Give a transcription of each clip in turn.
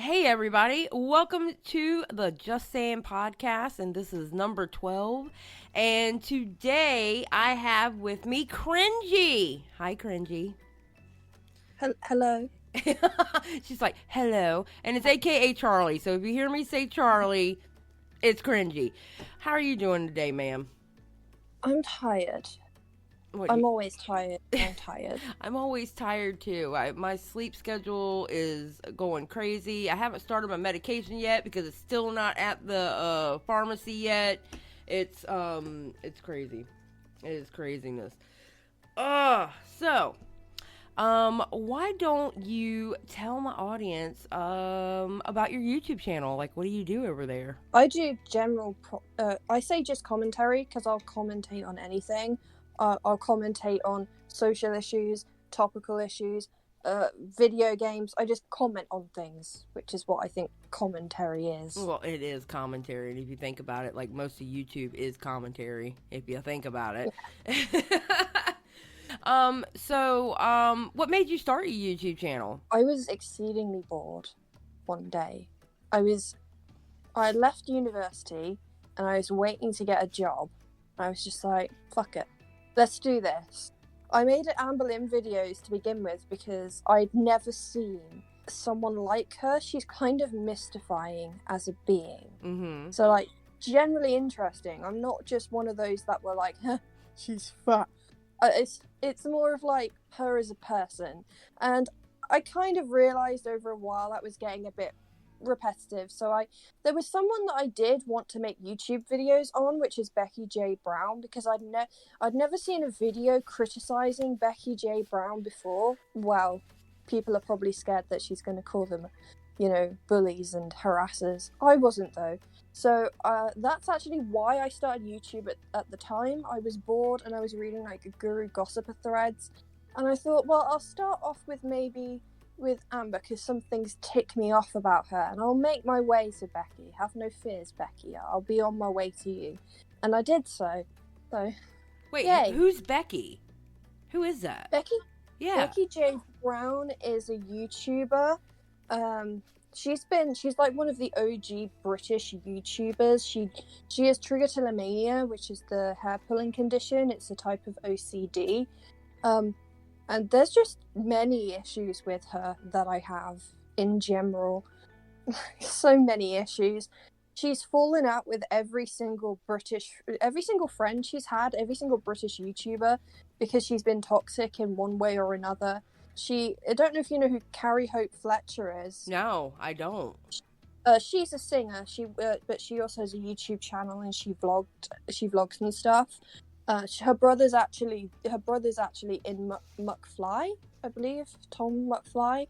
Hey everybody, welcome to the Just Saying podcast, and this is number 12. And today I have with me Cringey. Hi, Cringey. Hello. She's like, hello, and it's AKA Charli. So if you hear me say Charli, it's Cringey. How are you doing today, ma'am? I'm tired. I'm always tired. I'm tired. I'm always tired too. My sleep schedule is going crazy. I haven't started my medication yet because it's still not at the pharmacy yet. It's crazy. It is craziness. Why don't you tell my audience about your YouTube channel? Like, what do you do over there? I do I say just commentary because I'll commentate on anything. I'll commentate on social issues, topical issues, video games. I just comment on things, which is what I think commentary is. Well, it is commentary, and if you think about it, like most of YouTube is commentary, if you think about it. Yeah. What made you start your YouTube channel? I was exceedingly bored one day. I had left university, and I was waiting to get a job. I was just like, fuck it. Let's do this. I made Amber Lynn videos to begin with because I'd never seen someone like her. She's kind of mystifying as a being. Mm-hmm. So, like, generally interesting. I'm not just one of those that were like, huh, she's fat. It's more of like her as a person. And I kind of realised over a while that was getting a bit repetitive, so there was someone that I did want to make YouTube videos on, which is Becky J. Brown, because I'd never seen a video criticizing Becky J. Brown before. Well, people are probably scared that she's going to call them, bullies and harassers. I wasn't though. So that's actually why I started YouTube at the time. I was bored and I was reading like guru gossiper threads, and I thought, well, I'll start off with Amber, because some things tick me off about her, and I'll make my way to Becky. Have no fears, Becky. I'll be on my way to you. And I did so. Wait, yay. Who's Becky? Who is that? Becky? Yeah. Becky J. Brown is a YouTuber. She's like one of the OG British YouTubers. She has trichotillomania, which is the hair pulling condition. It's a type of OCD. And there's just many issues with her that I have in general. So many issues. She's fallen out with every single friend she's had, every single British YouTuber, because she's been toxic in one way or another. I don't know if you know who Carrie Hope Fletcher is. No, I don't. She's a singer. But she also has a YouTube channel, and she vlogs and stuff. Her brother's actually in McFly, I believe, Tom McFly,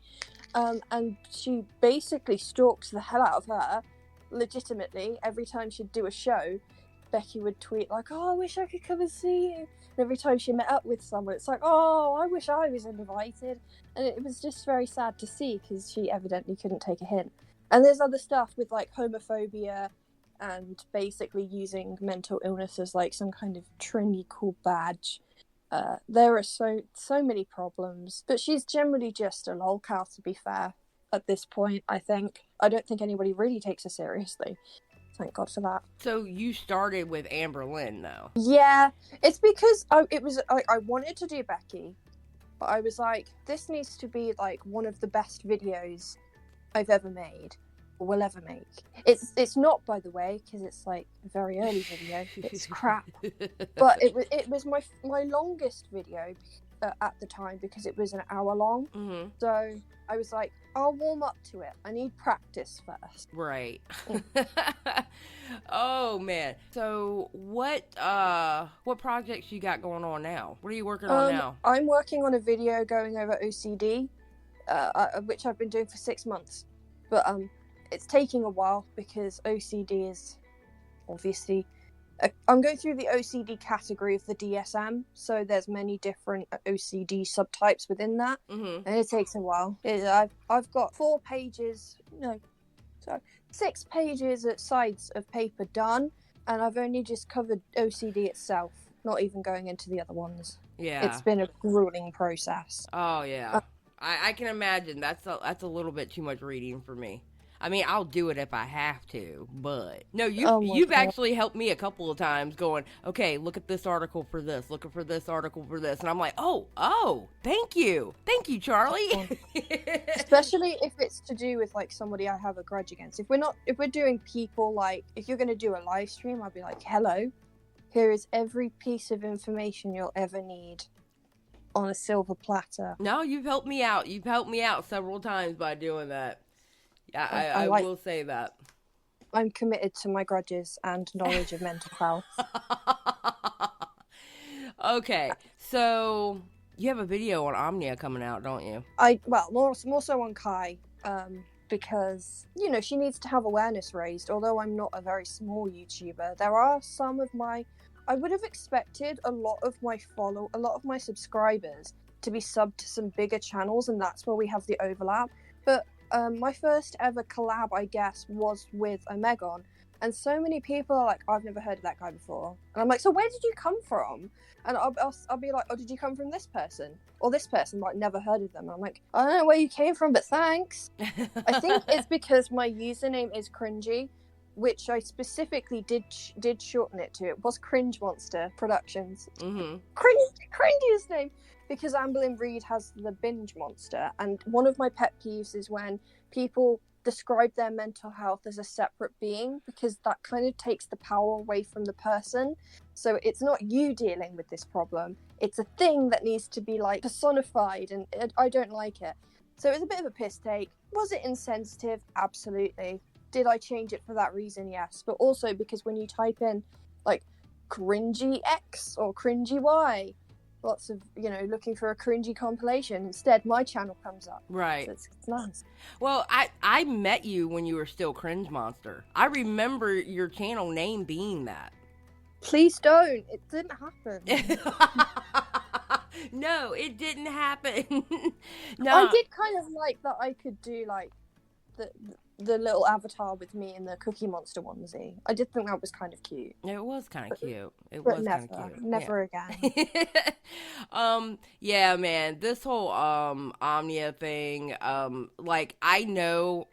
and she basically stalks the hell out of her, legitimately. Every time she'd do a show, Becky would tweet like, "Oh, I wish I could come and see you." And every time she met up with someone, it's like, "Oh, I wish I was invited." And it was just very sad to see, because she evidently couldn't take a hint. And there's other stuff with like homophobia, and basically using mental illness as like some kind of trendy cool badge. There are so many problems, but she's generally just a lolcow, to be fair, at this point. I don't think anybody really takes her seriously. Thank God for that. So you started with Amber Lynn, though? Yeah, it's because I wanted to do Becky, but I was like, this needs to be like one of the best videos I've ever made, or will ever make. It's not, by the way, because it's like a very early video. It's crap. But it was my longest video at the time, because it was an hour long. Mm-hmm. So I was like, I'll warm up to it. I need practice first. Right. Oh man. So what projects you got going on now? What are you working on now? I'm working on a video going over OCD, which I've been doing for 6 months. But it's taking a while, because OCD is obviously... I'm going through the OCD category of the DSM, so there's many different OCD subtypes within that, mm-hmm. and it takes a while. I've got 6 pages at sides of paper done, and I've only just covered OCD itself, not even going into the other ones. Yeah. It's been a grueling process. Oh, yeah. I can imagine. That's a little bit too much reading for me. I mean, I'll do it if I have to, but no, Oh my you've God. actually helped me a couple of times going, okay, look at this article for this, looking for this article for this, and I'm like, oh, thank you, Charli. Especially if it's to do with like somebody I have a grudge against. If we're doing people, like if you're going to do a live stream, I'd be like, hello, here is every piece of information you'll ever need on a silver platter. No, you've helped me out. You've helped me out several times by doing that. I will say that. I'm committed to my grudges and knowledge of mental health. Okay, so you have a video on Omnia coming out, don't you? More so on Kai, because she needs to have awareness raised. Although I'm not a very small YouTuber, there are some of I would have expected a lot of my subscribers to be subbed to some bigger channels, and that's where we have the overlap. But my first ever collab, I guess, was with Omegon, and so many people are like, I've never heard of that guy before, and I'm like, so where did you come from? And I'll be like, oh, did you come from this person or this person? Like, never heard of them. And I'm like, I don't know where you came from, but thanks. I think it's because my username is Cringey, which I specifically did shorten it to. It was Cringe Monster Productions. Mm-hmm. Cringiest name, because Amberlynn Reed has the binge monster, and one of my pet peeves is when people describe their mental health as a separate being, because that kind of takes the power away from the person. So it's not you dealing with this problem, it's a thing that needs to be like personified, and I don't like it. So it's a bit of a piss take. Was it insensitive? Absolutely. Did I change it for that reason? Yes. But also because when you type in like cringy X or cringy Y, lots of, looking for a cringy compilation, instead my channel comes up. Right. So it's nice. Well, I met you when you were still Cringe Monster. I remember your channel name being that. Please don't. It didn't happen. No, it didn't happen. No. I did kind of like that I could do like the little avatar with me in the Cookie Monster onesie. I did think that was kind of cute. It was kind of cute. Never again. Yeah, man. This whole Omnia thing, I know,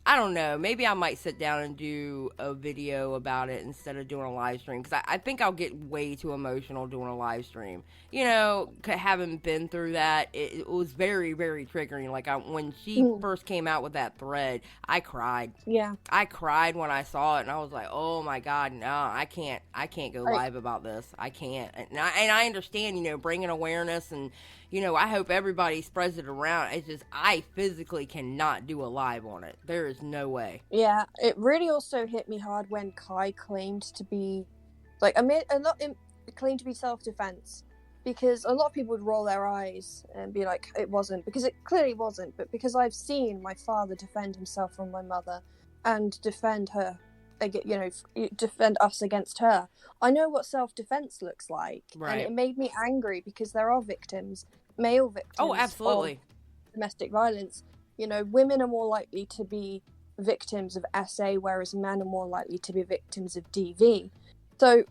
I don't know. Maybe I might sit down and do a video about it instead of doing a live stream, because I think I'll get way too emotional doing a live stream. Having been through that, it was very, very triggering. When she first came out with that thread, I cried. Yeah. I cried when I saw it, and I was like, oh my God, no, I can't go live about this. I can't. And I understand, bringing awareness, and, I hope everybody spreads it around. It's just, I physically cannot do a live on it. There is no way. Yeah, it really also hit me hard when Kai claimed to be, claimed to be self-defense. Because a lot of people would roll their eyes and be like, it wasn't, because it clearly wasn't. But because I've seen my father defend himself from my mother and defend her, defend us against her, I know what self-defense looks like. Right. And it made me angry because there are victims, male victims. Oh, absolutely. Of domestic violence. Women are more likely to be victims of SA, whereas men are more likely to be victims of DV. So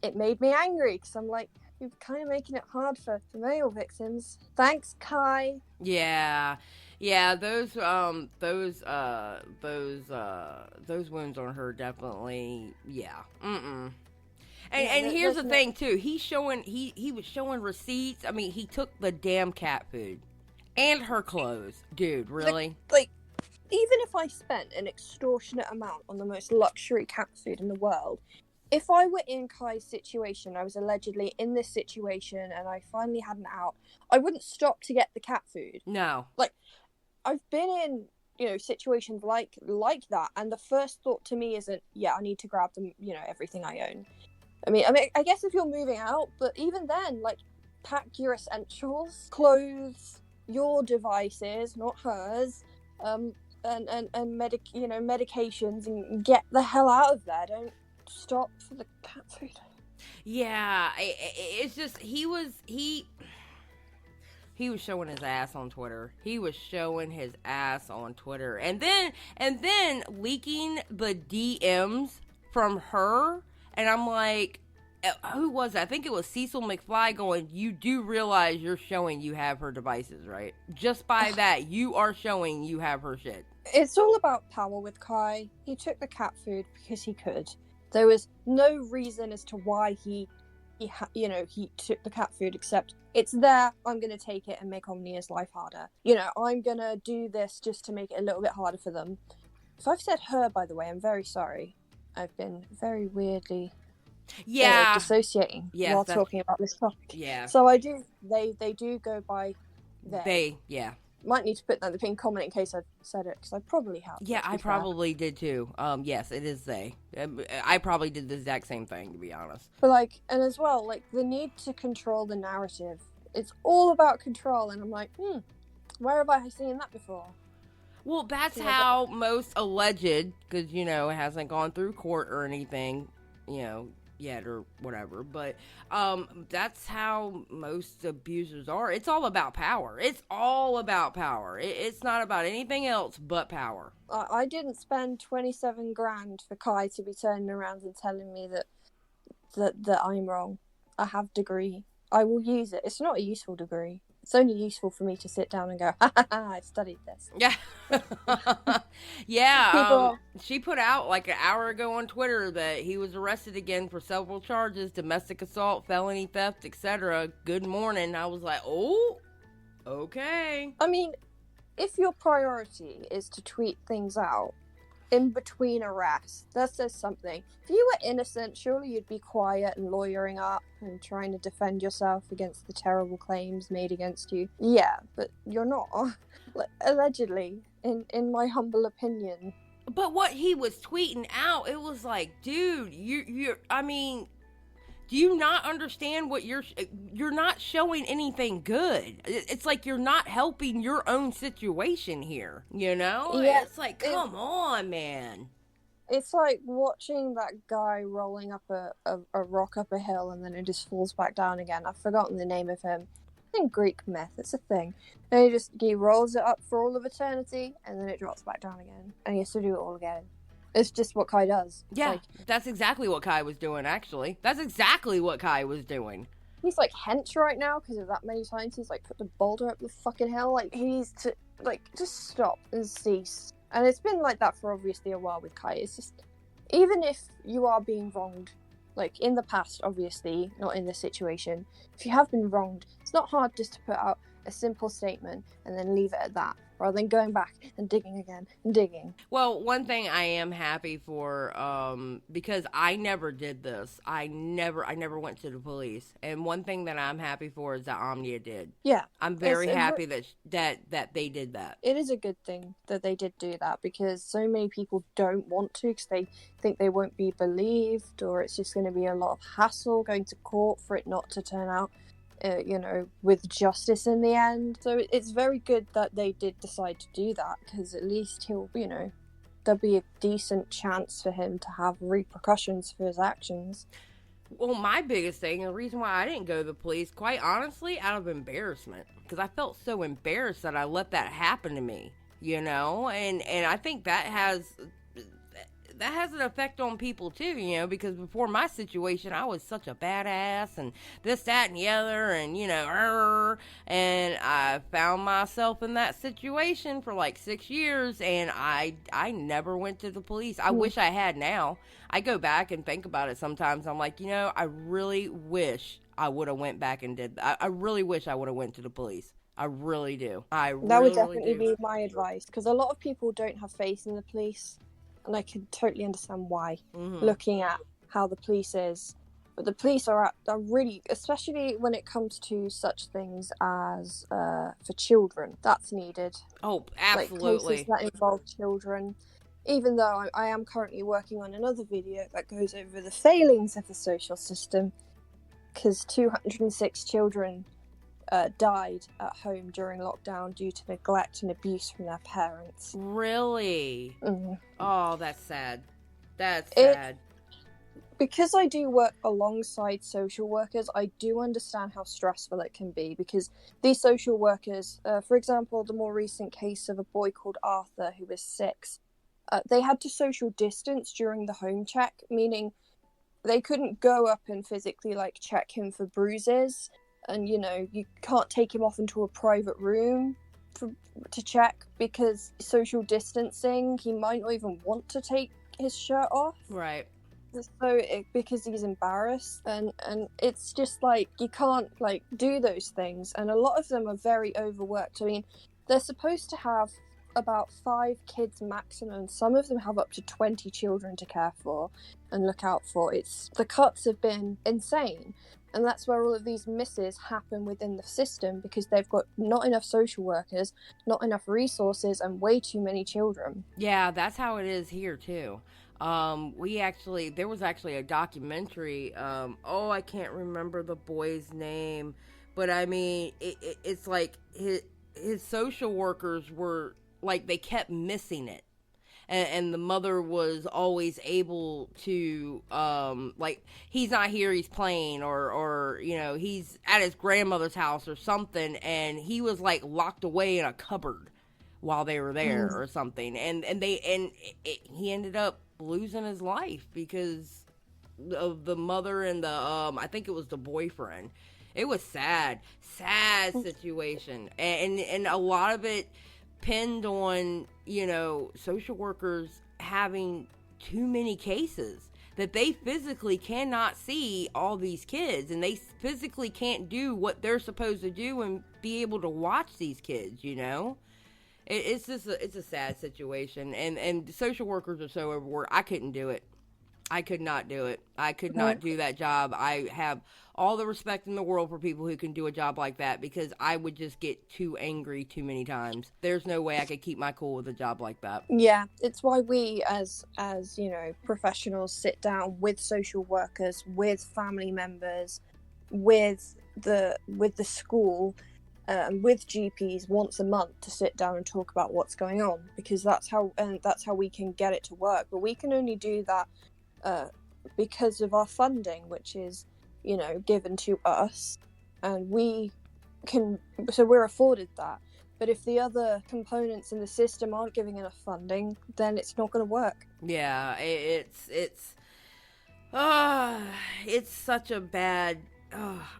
it made me angry because I'm like, you're kind of making it hard for male victims. Thanks, Kai. Yeah, those wounds on her definitely, yeah. And here's the thing too. He was showing receipts. I mean, he took the damn cat food and her clothes, dude. Really? Like, even if I spent an extortionate amount on the most luxury cat food in the world, if I were in Kai's situation, I was allegedly in this situation, and I finally had an out, I wouldn't stop to get the cat food. No. I've been in, situations like that, and the first thought to me isn't, I need to grab them, everything I own. I mean, I guess if you're moving out, but even then, pack your essentials, clothes, your devices, not hers, and medications, and get the hell out of there. Don't stop for the cat food. Yeah, it's just he was showing his ass on Twitter. And then leaking the DMs from her, and I'm like, who was it? I think it was Cecil McFly going, you do realize you're showing you have her devices, right? Just by that, you are showing you have her shit. It's all about power with Kai. He took the cat food because he could. There was no reason as to why he took the cat food, except it's there, I'm going to take it and make Omnia's life harder. I'm going to do this just to make it a little bit harder for them. If I've said her, by the way, I'm very sorry. I've been very weirdly dissociating while talking about this topic. Yeah. So I do, they do go by they. Yeah. Might need to put that in the pinned comment in case I've said it, because I probably have. Yeah, I probably did too. Yes, it is they. I probably did the exact same thing, to be honest. But and as well, the need to control the narrative. It's all about control, and I'm like, where have I seen that before? Well, that's how most alleged, because, it hasn't gone through court or anything, yet or whatever, but that's how most abusers are. It's all about power. It's all about power. It's not about anything else but power. I didn't spend 27 grand for Kai to be turning around and telling me that I'm wrong. I have degree. I will use it. It's not a useful degree. It's only useful for me to sit down and go, ha ha ha, I studied this. Yeah. Yeah. She put out an hour ago on Twitter that he was arrested again for several charges: domestic assault, felony theft, etc. Good morning. I was like, oh, okay. I mean, if your priority is to tweet things out in between arrests, that says something. If you were innocent, surely you'd be quiet and lawyering up and trying to defend yourself against the terrible claims made against you. Yeah, but you're not. Allegedly, in my humble opinion. But what he was tweeting out, it was like, dude, you're I mean, do you not understand what you're not showing anything good? It's like you're not helping your own situation here, Yeah, it's like, come on, man. It's like watching that guy rolling up a rock up a hill and then it just falls back down again. I've forgotten the name of him. I think Greek myth, it's a thing. And he rolls it up for all of eternity and then it drops back down again. And he has to do it all again. It's just what Kai does. Yeah, that's exactly what Kai was doing, actually. That's exactly what Kai was doing. He's hench right now because of that many times he's put the boulder up the fucking hill. He needs to just stop and cease. And it's been like that for obviously a while with Kai. It's just, even if you are being wronged, in the past, obviously, not in this situation, if you have been wronged, it's not hard just to put out a simple statement and then leave it at that, rather than going back and digging again and digging. Well, one thing I am happy for, because I never did this. I never went to the police. And one thing that I'm happy for is that Omnia did. Yeah. I'm very happy that they did that. It is a good thing that they did do that, because so many people don't want to, because they think they won't be believed, or it's just going to be a lot of hassle going to court for it not to turn out with justice in the end. So it's very good that they did decide to do that, because at least he'll, there'll be a decent chance for him to have repercussions for his actions. Well, my biggest thing, and the reason why I didn't go to the police, quite honestly, out of embarrassment, because I felt so embarrassed that I let that happen to me, and I think that has an effect on people too, because before my situation, I was such a badass and this, that, and the other, and, and I found myself in that situation for 6 years, and I never went to the police. I wish I had now. I go back and think about it sometimes. I'm like, I really wish I would have went back and did that. I really wish I would have went to the police. I really do. That would definitely be my advice, because a lot of people don't have faith in the police. And I can totally understand why, looking at how the police is. But the police are really, especially when it comes to such things as for children, that's needed. Oh, absolutely. Cases that involve children. Even though I am currently working on another video that goes over the failings of the social system, because 206 children died at home during lockdown due to neglect and abuse from their parents. Really? Mm-hmm. Oh, that's sad. That's sad. Because I do work alongside social workers, I do understand how stressful it can be, because these social workers, for example, the more recent case of a boy called Arthur who was 6, they had to social distance during the home check, meaning they couldn't go up and physically like check him for bruises, and you know, you can't take him off into a private room to check because social distancing. He might not even want to take his shirt off. Right. So because he's embarrassed, and it's just like you can't like do those things, and a lot of them are very overworked. I mean, they're supposed to have about 5 kids maximum. Some of them have up to 20 children to care for and look out for. The cuts have been insane, and that's where all of these misses happen within the system, because they've got not enough social workers, not enough resources, and way too many children. Yeah, that's how it is here too. There was actually a documentary. I can't remember the boy's name, but I mean, it's like his social workers were like, they kept missing it. And the mother was always able to, like, he's not here, he's playing, or, you know, he's at his grandmother's house or something, and he was, like, locked away in a cupboard while they were there or something. And he ended up losing his life because of the mother and the, I think it was the boyfriend. It was sad situation. And a lot of it pinned on, you know, social workers having too many cases, that they physically cannot see all these kids, and they physically can't do what they're supposed to do and be able to watch these kids, you know. It's just it's a sad situation, and social workers are so overworked. I couldn't do it. I could not do it. I could not do that job. I have all the respect in the world for people who can do a job like that, because I would just get too angry too many times. There's no way I could keep my cool with a job like that. Yeah, it's why we as you know, professionals sit down with social workers, with family members, with the school, with GPs once a month to sit down and talk about what's going on, because that's how we can get it to work. But we can only do that because of our funding, which is, you know, given to us, and we're afforded that. But if the other components in the system aren't giving enough funding, then it's not going to work. Yeah, it's such a bad.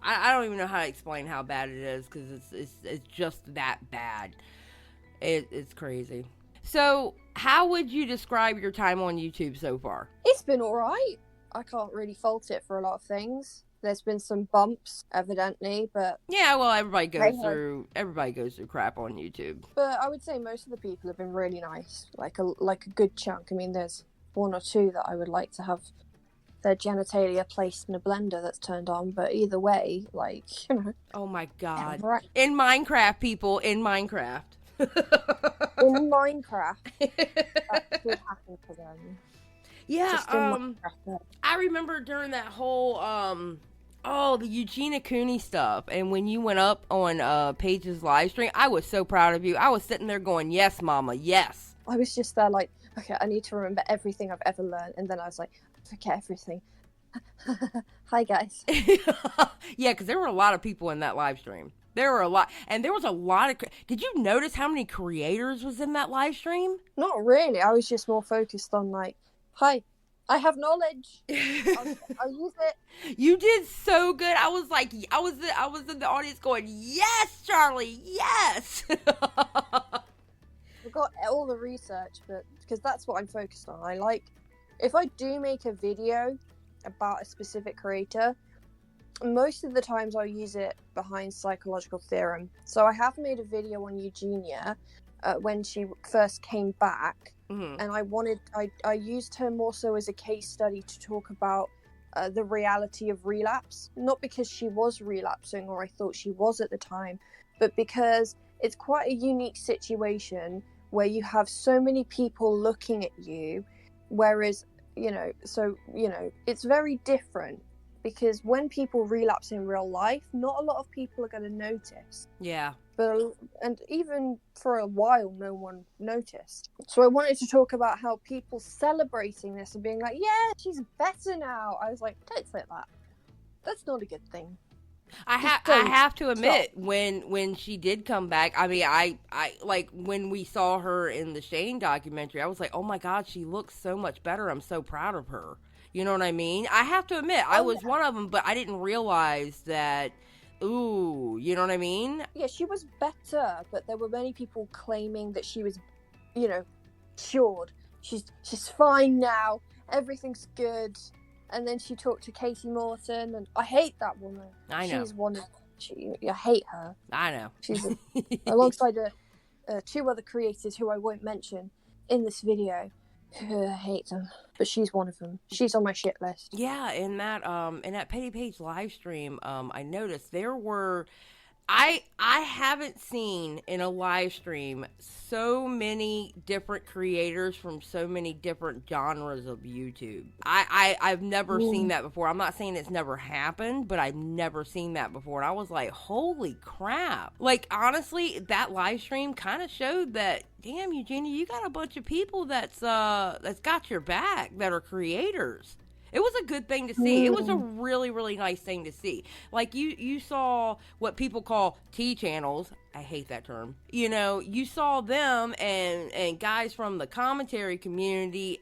I don't even know how to explain how bad it is, because it's just that bad. It's crazy. So, how would you describe your time on YouTube so far? It's been alright. I can't really fault it for a lot of things. There's been some bumps, evidently, but yeah, well, everybody goes through crap on YouTube. But I would say most of the people have been really nice, like a good chunk. I mean, there's 1 or 2 that I would like to have their genitalia placed in a blender that's turned on, but either way, like, you know. Oh my god! Yeah, right. In Minecraft, people, in Minecraft. In Minecraft, that could happen to them. Yeah, I remember during that whole the Eugenia Cooney stuff, and when you went up on Paige's live stream, I was so proud of you. I was sitting there going, yes, mama, yes. I was just there like, okay, I need to remember everything I've ever learned, and then I was like, forget everything. Hi, guys. Yeah, because there were a lot of people in that live stream. There were a lot, and there was a lot of. Did you notice how many creators was in that live stream? Not really. I was just more focused on like, hi, I have knowledge. I'll use it. You did so good. I was like, I was in the audience going, yes, Charli, yes. I got all the research, but because that's what I'm focused on. I like, if I do make a video about a specific creator, most of the times I'll use it behind psychological theorem. So I have made a video on Eugenia when she first came back, and I used her more so as a case study to talk about the reality of relapse, not because she was relapsing or I thought she was at the time, but because it's quite a unique situation where you have so many people looking at you, whereas, it's very different, because when people relapse in real life, not a lot of people are going to notice. Yeah. And even for a while, no one noticed. So I wanted to talk about how people celebrating this and being like, yeah, she's better now. I was like, don't say that. That's not a good thing. I have to admit, when she did come back, I mean, I like when we saw her in the Shane documentary, I was like, oh my God, she looks so much better. I'm so proud of her. You know what I mean? I have to admit, I was yeah. one of them, but I didn't realize that, ooh, you know what I mean? Yeah, she was better, but there were many people claiming that she was, you know, cured. She's fine now. Everything's good. And then she talked to Katie Morton, and I hate that woman. I know. She's one of I hate her. I know. She's alongside two other creators who I won't mention in this video. I hate them, but she's one of them. She's on my shit list. Yeah, in that Petty Page live stream, I noticed there were I haven't seen in a live stream so many different creators from so many different genres of YouTube. I've never seen that before. I'm not saying it's never happened, but I've never seen that before. And I was like, holy crap. Like, honestly, that live stream kind of showed that, damn, Eugenia, you got a bunch of people that's got your back, that are creators. It was a good thing to see. It was a really, really nice thing to see. Like, you saw what people call T channels. I hate that term. You know, you saw them and guys from the commentary community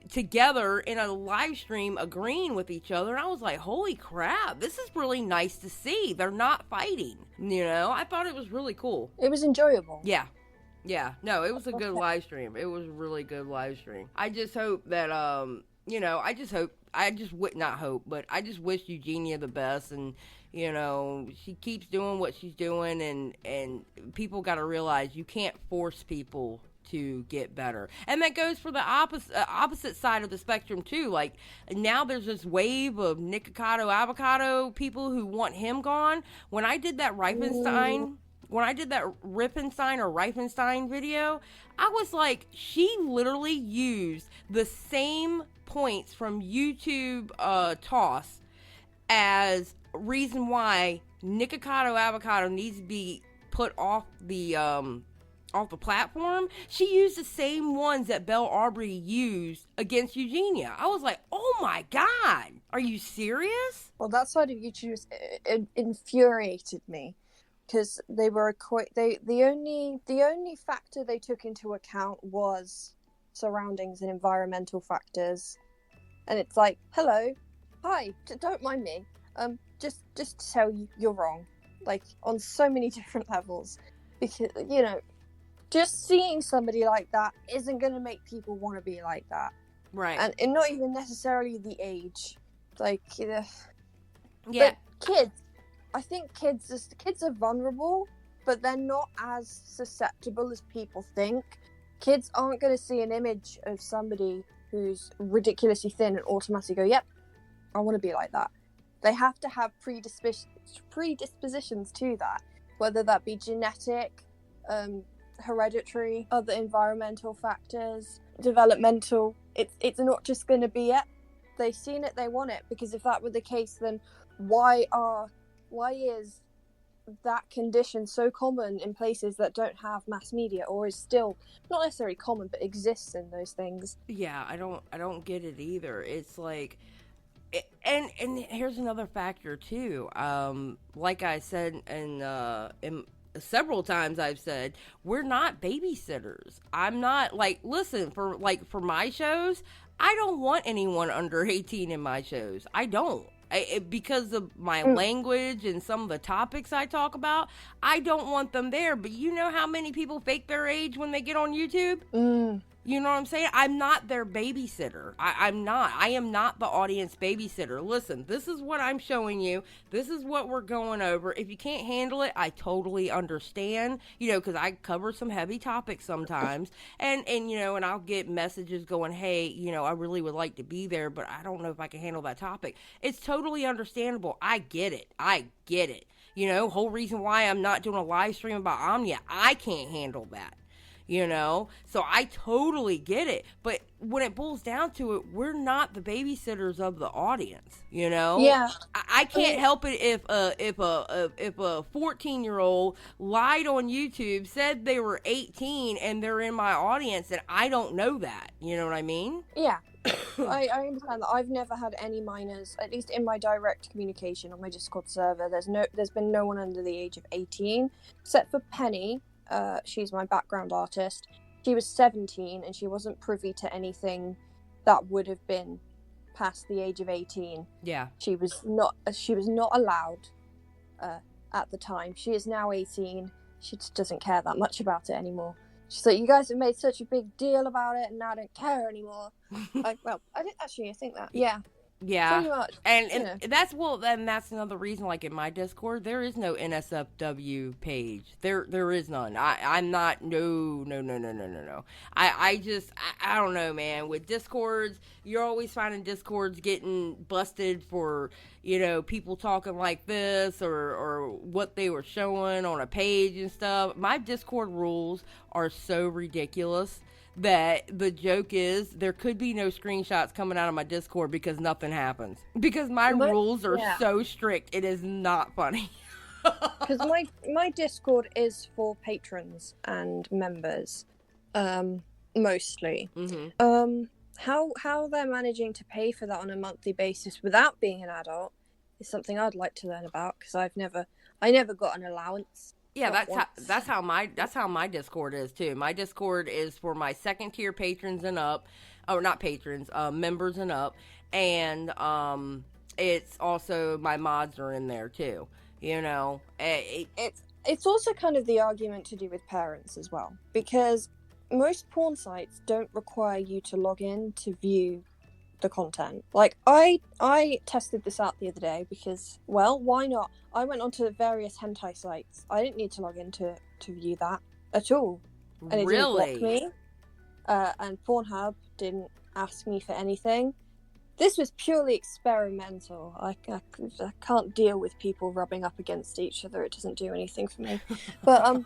together in a live stream agreeing with each other. And I was like, holy crap, this is really nice to see. They're not fighting. You know, I thought it was really cool. It was enjoyable. Yeah. Yeah. No, it was a good live stream. It was a really good live stream. I just hope that, you know, I just wish Eugenia the best, and, you know, she keeps doing what she's doing, and people got to realize you can't force people to get better. And that goes for the opposite side of the spectrum too. Like, now there's this wave of Nikocado Avocado people who want him gone. When I did that Rippenstein video, I was like, she literally used the same points from YouTube toss as reason why Nikocado Avocado needs to be put off the platform. She used the same ones that Belle Aubrey used against Eugenia. I was like, oh my god, are you serious? Well, that side of YouTube infuriated me, because they were the only factor they took into account was surroundings and environmental factors. And it's like, hello, hi, don't mind me. Just to tell you, you're wrong. Like, on so many different levels. Because, you know, just seeing somebody like that isn't going to make people want to be like that. Right. And not even necessarily the age. Like, yeah. But kids, I think kids are vulnerable, but they're not as susceptible as people think. Kids aren't going to see an image of somebody who's ridiculously thin and automatically go, yep, I want to be like that. They have to have predispositions to that, whether that be genetic, hereditary, other environmental factors, developmental. It's not just going to be it. They've seen it, they want it. Because if that were the case, then why is that condition so common in places that don't have mass media, or is still not necessarily common but exists in those things? Yeah, I don't get it either. It's like, and here's another factor too. Like I said, in several times I've said, we're not babysitters. I'm not, like, listen, for my shows, I don't want anyone under 18 in my shows. I don't. Because of my language and some of the topics I talk about, I don't want them there. But you know how many people fake their age when they get on YouTube? You know what I'm saying? I'm not their babysitter. I'm not. I am not the audience babysitter. Listen, this is what I'm showing you. This is what we're going over. If you can't handle it, I totally understand, you know, because I cover some heavy topics sometimes. And you know, and I'll get messages going, hey, you know, I really would like to be there, but I don't know if I can handle that topic. It's totally understandable. I get it. You know, whole reason why I'm not doing a live stream about Omnia, I can't handle that. You know, so I totally get it. But when it boils down to it, we're not the babysitters of the audience. You know, yeah, I can't help it if a 14-year-old lied on YouTube, said they were 18, and they're in my audience, and I don't know that. You know what I mean? Yeah. I understand that. I've never had any minors, at least in my direct communication on my Discord server. There's been no one under the age of 18, except for Penny. She's my background artist. She was 17 and she wasn't privy to anything that would have been past the age of 18. Yeah. She was not allowed at the time. She is now 18. She just doesn't care that much about it anymore. She's like, you guys have made such a big deal about it, and now I don't care anymore. I think that. Yeah. Yeah, pretty much, and that's another reason. Like in my Discord, there is no NSFW page. There is none. I'm not. No. I don't know, man. With Discords, you're always finding Discords getting busted for people talking like this or what they were showing on a page and stuff. My Discord rules are so ridiculous that the joke is there could be no screenshots coming out of my Discord because nothing happens. Because my rules are so strict, it is not funny. Because my Discord is for patrons and members, mostly. Mm-hmm. How they're managing to pay for that on a monthly basis without being an adult is something I'd like to learn about, because I never got an allowance. Yeah, that's how my Discord is too. My Discord is for my second tier patrons and up, or not patrons, members and up, and it's also my mods are in there too. It's also kind of the argument to do with parents as well, because most porn sites don't require you to log in to view the content. Like, I tested this out the other day because, well, why not? I went onto various hentai sites. I didn't need to log in to view that at all. And it didn't block me. And Pornhub didn't ask me for anything. This was purely experimental. I can't deal with people rubbing up against each other. It doesn't do anything for me. But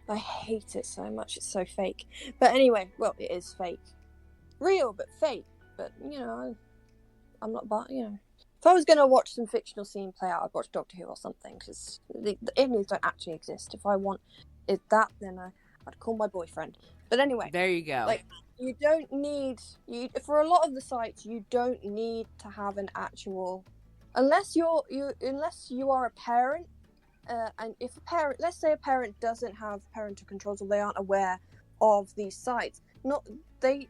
I hate it so much. It's so fake. But anyway, well, it is fake. Real, but fake. But, I'm not, if I was going to watch some fictional scene play out, I'd watch Doctor Who or something, because the aliens don't actually exist. If I want that, then I'd call my boyfriend. But anyway. There you go. Like, you don't need, for a lot of the sites, you don't need to have an actual, unless you are a parent, and if a parent, let's say a parent doesn't have parental controls, or they aren't aware of these sites, they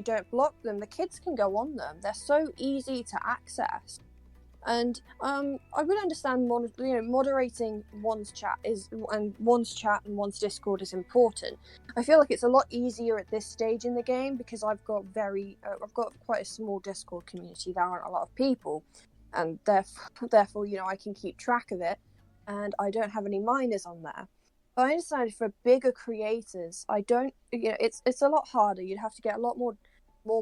don't block them, the kids can go on them. They're so easy to access. And I would understand moderating one's chat and one's Discord is important. I feel like it's a lot easier at this stage in the game because I've got quite a small Discord community. There aren't a lot of people, and therefore I can keep track of it, and I don't have any minors on there. But I understand for bigger creators, I don't. It's a lot harder. You'd have to get a lot more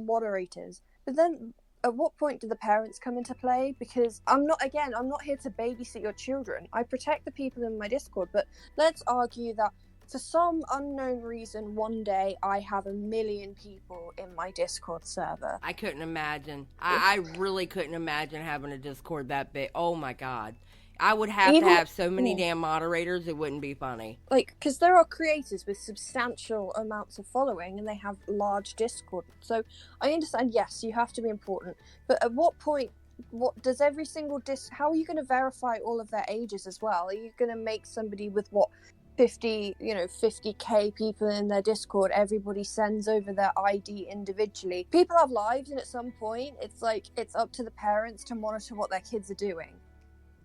moderators. But then, at what point do the parents come into play? Because I'm not here to babysit your children. I protect the people in my Discord, but let's argue that for some unknown reason, one day I have 1 million people in my Discord server. I couldn't imagine. I really couldn't imagine having a Discord that big. Oh my God. I would have to have so many damn moderators, it wouldn't be funny. Like, because there are creators with substantial amounts of following and they have large Discord. So I understand, yes, you have to be important. But at what point, what does every single how are you going to verify all of their ages as well? Are you going to make somebody with 50k people in their Discord, everybody sends over their ID individually? People have lives, and at some point, it's like, it's up to the parents to monitor what their kids are doing.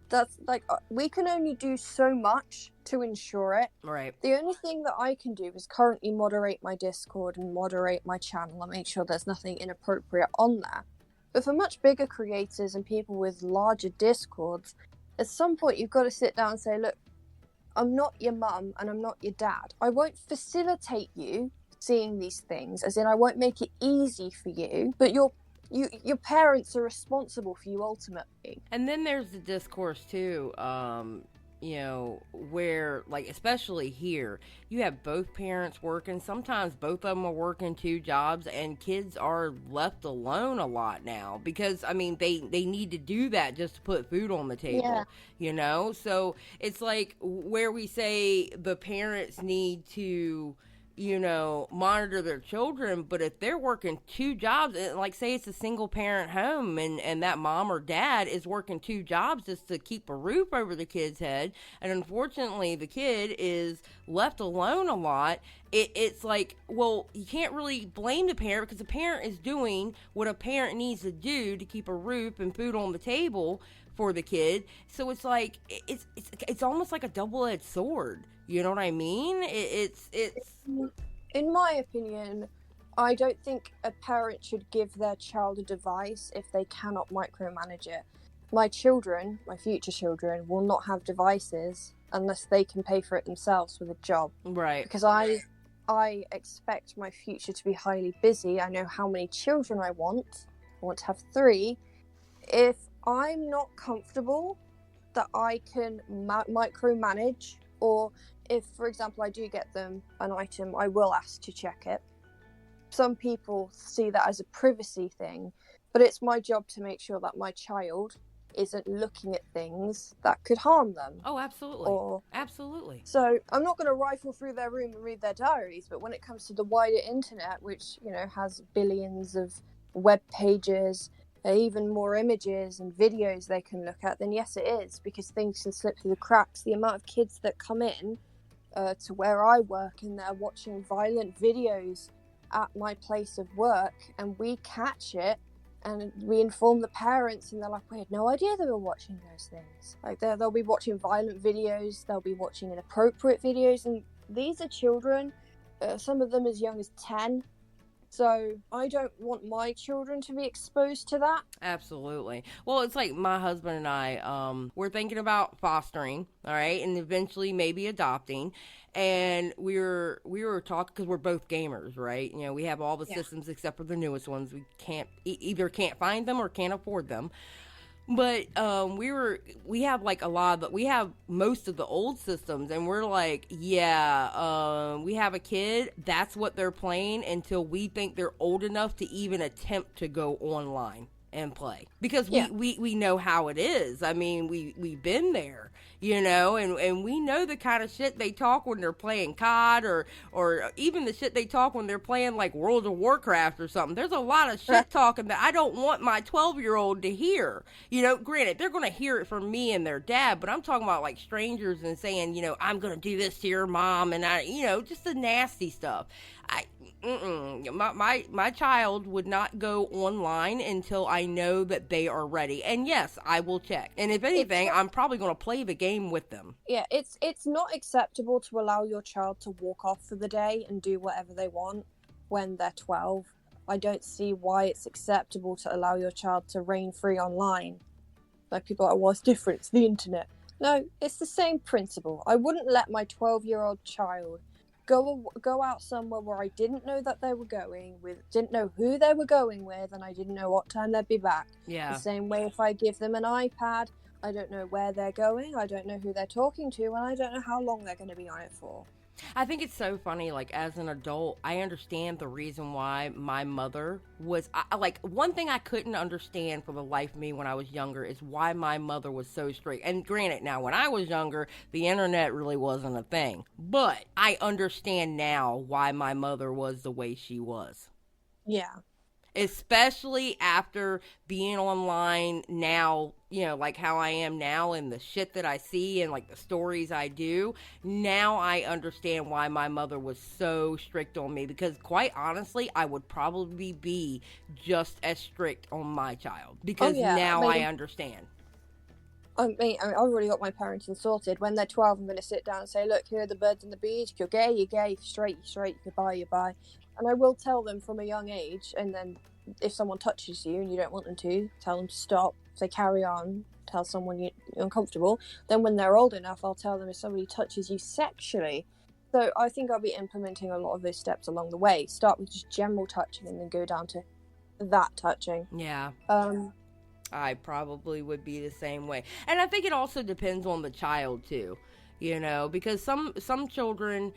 That's like, we can only do so much to ensure it. Right. The only thing that I can do is currently moderate my Discord and moderate my channel and make sure there's nothing inappropriate on there. But for much bigger creators and people with larger Discords, at some point you've got to sit down and say, look, I'm not your mum and I'm not your dad. I won't facilitate you seeing these things, as in I won't make it easy for you, but your parents are responsible for you ultimately. And then there's the discourse too, where, like, especially here, you have both parents working. Sometimes both of them are working 2 jobs, and kids are left alone a lot now because, I mean, they need to do that just to put food on the table, So it's like where we say the parents need to monitor their children. But if they're working two jobs, like say it's a single parent home, and that mom or dad is working two jobs just to keep a roof over the kid's head, and unfortunately the kid is left alone a lot, it's like, well, you can't really blame the parent, because the parent is doing what a parent needs to do to keep a roof and food on the table for the kid. So it's like it's almost like a double-edged sword. You know what I mean? It's In my opinion, I don't think a parent should give their child a device if they cannot micromanage it. My children, my future children, will not have devices unless they can pay for it themselves with a job. right. Because I expect my future to be highly busy. I know how many children I want. I want to have 3. If I'm not comfortable that I can micromanage, or if, for example, I do get them an item, I will ask to check it. Some people see that as a privacy thing, but it's my job to make sure that my child isn't looking at things that could harm them. Oh, absolutely. Absolutely. So I'm not going to rifle through their room and read their diaries, but when it comes to the wider internet, which, has billions of web pages, even more images and videos they can look at, then yes, it is, because things can slip through the cracks. The amount of kids that come in to where I work, and they're watching violent videos at my place of work, and we catch it and we inform the parents, and they're like, we had no idea they were watching those things. Like, they'll be watching violent videos, they'll be watching inappropriate videos, and these are children, some of them as young as 10. So I don't want my children to be exposed to that. Absolutely. Well, it's like my husband and I, we're thinking about fostering, all right, and eventually maybe adopting. And we were talking, because we're both gamers, right? We have all the systems except for the newest ones. We either can't find them or can't afford them. But we have like we have most of the old systems, and we're like, we have a kid, that's what they're playing until we think they're old enough to even attempt to go online and play, because we know how it is. I mean, we've been there, and we know the kind of shit they talk when they're playing COD, or even the shit they talk when they're playing like World of Warcraft or something. There's a lot of shit talking that I don't want my 12-year-old to hear. Granted, they're going to hear it from me and their dad, but I'm talking about like strangers and saying, I'm going to do this to your mom, and just the nasty stuff. My child would not go online until I know that they are ready. And yes, I will check. And if anything, I'm probably going to play the game with them. Yeah, it's not acceptable to allow your child to walk off for the day and do whatever they want when they're 12. I don't see why it's acceptable to allow your child to reign free online. Like, people are like, well, it's different, it's the internet. No, it's the same principle. I wouldn't let my 12-year-old child go out somewhere where I didn't know that they were going with, didn't know who they were going with, and I didn't know what time they'd be back. Yeah. The same way, if I give them an iPad, I don't know where they're going, I don't know who they're talking to, and I don't know how long they're going to be on it for. I think it's so funny, like, as an adult, I understand the reason why my mother was, one thing I couldn't understand for the life of me when I was younger is why my mother was so strict. And granted, now, when I was younger, the internet really wasn't a thing. But I understand now why my mother was the way she was. Yeah. Especially after being online now, like how I am now, and the shit that I see and like the stories I do. Now I understand why my mother was so strict on me, because quite honestly, I would probably be just as strict on my child, because I understand. I mean, I've already got my parenting sorted. When they're 12, I'm going to sit down and say, look, here are the birds and the bees. If you're gay, you're gay. If you're straight. You're bi. And I will tell them from a young age, and then if someone touches you and you don't want them to, tell them to stop. If they carry on, tell someone you're uncomfortable. Then when they're old enough, I'll tell them if somebody touches you sexually. So I think I'll be implementing a lot of those steps along the way. Start with just general touching and then go down to that touching. Yeah. I probably would be the same way. And I think it also depends on the child too, because some children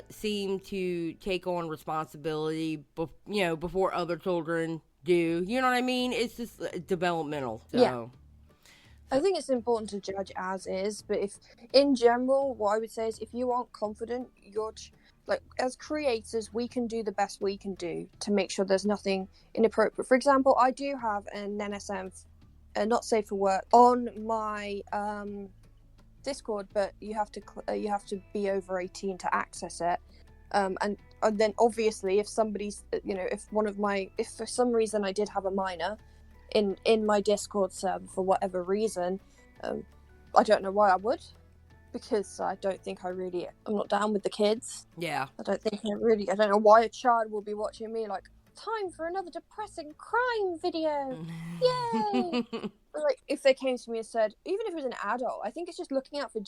seem to take on responsibility, before other children do. You know what I mean? It's just developmental. So. Yeah. I think it's important to judge as is, but if, in general, what I would say is if you aren't confident, like as creators, we can do the best we can do to make sure there's nothing inappropriate. For example, I do have an NSM, not safe for work, on my Discord, but you have to be over 18 to access it. And then obviously, if somebody's, if for some reason I did have a minor in my Discord server for whatever reason, I don't know why I would, because I don't think I'm not down with the kids. Yeah. I don't know why a child will be watching me like, time for another depressing crime video. Yay! Like, if they came to me and said, even if it was an adult, I think it's just looking out for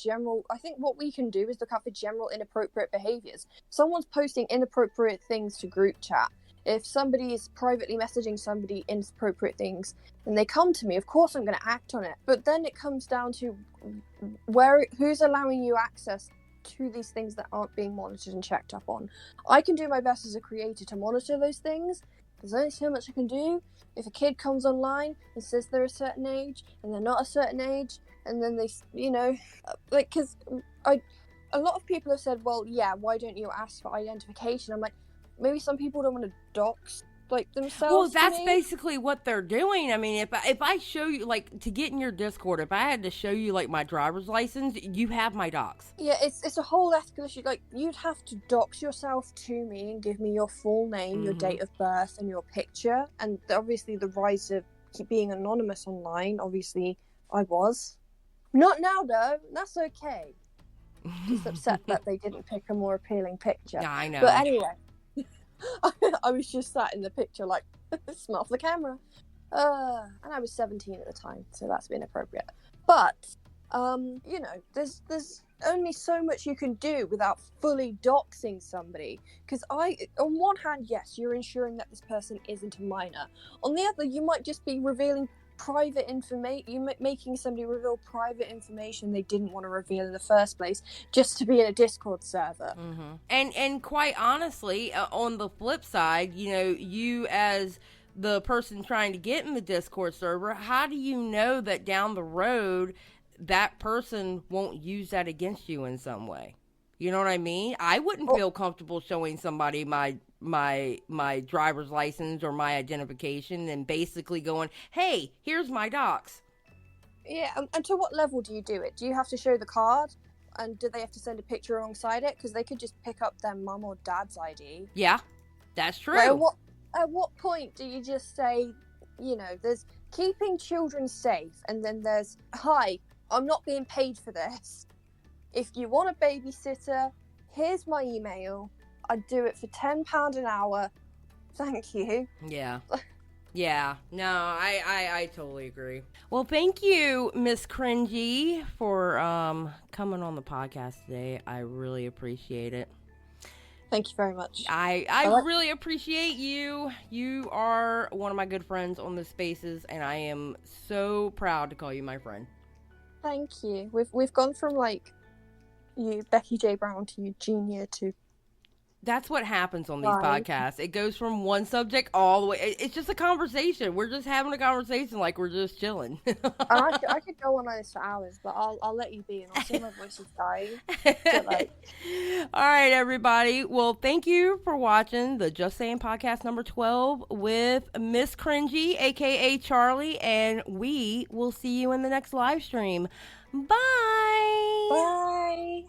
I think what we can do is look out for general inappropriate behaviors. Someone's posting inappropriate things to group chat. If somebody is privately messaging somebody inappropriate things, and they come to me, of course I'm going to act on it. But then it comes down to who's allowing you access to these things that aren't being monitored and checked up on. I can do my best as a creator to monitor those things. There's only so much I can do. If a kid comes online and says they're a certain age and they're not a certain age, and then they, because a lot of people have said, well, yeah, why don't you ask for identification? I'm like, maybe some people don't want to dox themselves. Well, that's basically what they're doing. I mean, if I show you, like, to get in your Discord, if I had to show you, like, my driver's license, you have my docs. Yeah, it's a whole ethical issue. Like, you'd have to dox yourself to me and give me your full name, your date of birth, and your picture. And obviously the rise of being anonymous online, obviously I was. Not now, though. That's okay. Just upset that they didn't pick a more appealing picture. Yeah, I know. But anyway. I was just sat in the picture like, smell the camera. And I was 17 at the time, so that's been appropriate. But, there's only so much you can do without fully doxing somebody. Because on one hand, yes, you're ensuring that this person isn't a minor. On the other, you might just be revealing private information. You making somebody reveal private information they didn't want to reveal in the first place, just to be in a Discord server. And quite honestly, on the flip side, you as the person trying to get in the Discord server, how do you know that down the road that person won't use that against you in some way? You know what I mean? I wouldn't feel comfortable showing somebody my driver's license or my identification and basically going, hey, here's my docs. Yeah, and to what level do you do it? Do you have to show the card? And do they have to send a picture alongside it? Because they could just pick up their mum or dad's ID. Yeah, that's true. Like, at what point do you just say, there's keeping children safe, and then there's, hi, I'm not being paid for this. If you want a babysitter, here's my email. I'd do it for £10 an hour. Thank you. Yeah. Yeah. No, I totally agree. Well, thank you, Miss Cringey, for coming on the podcast today. I really appreciate it. Thank you very much. I really appreciate you. You are one of my good friends on the Spaces, and I am so proud to call you my friend. Thank you. We've gone from you, Becky J. Brown, to Eugenia, to... That's what happens on these podcasts. It goes from one subject all the way. It's just a conversation. We're just having a conversation like we're just chilling. I could go on this for hours, but I'll let you be, and I'll see my voice is dying. All right, everybody. Well, thank you for watching the Just Saying podcast number 12 with Miss Cringey, a.k.a. Charli, and we will see you in the next live stream. Bye! Bye!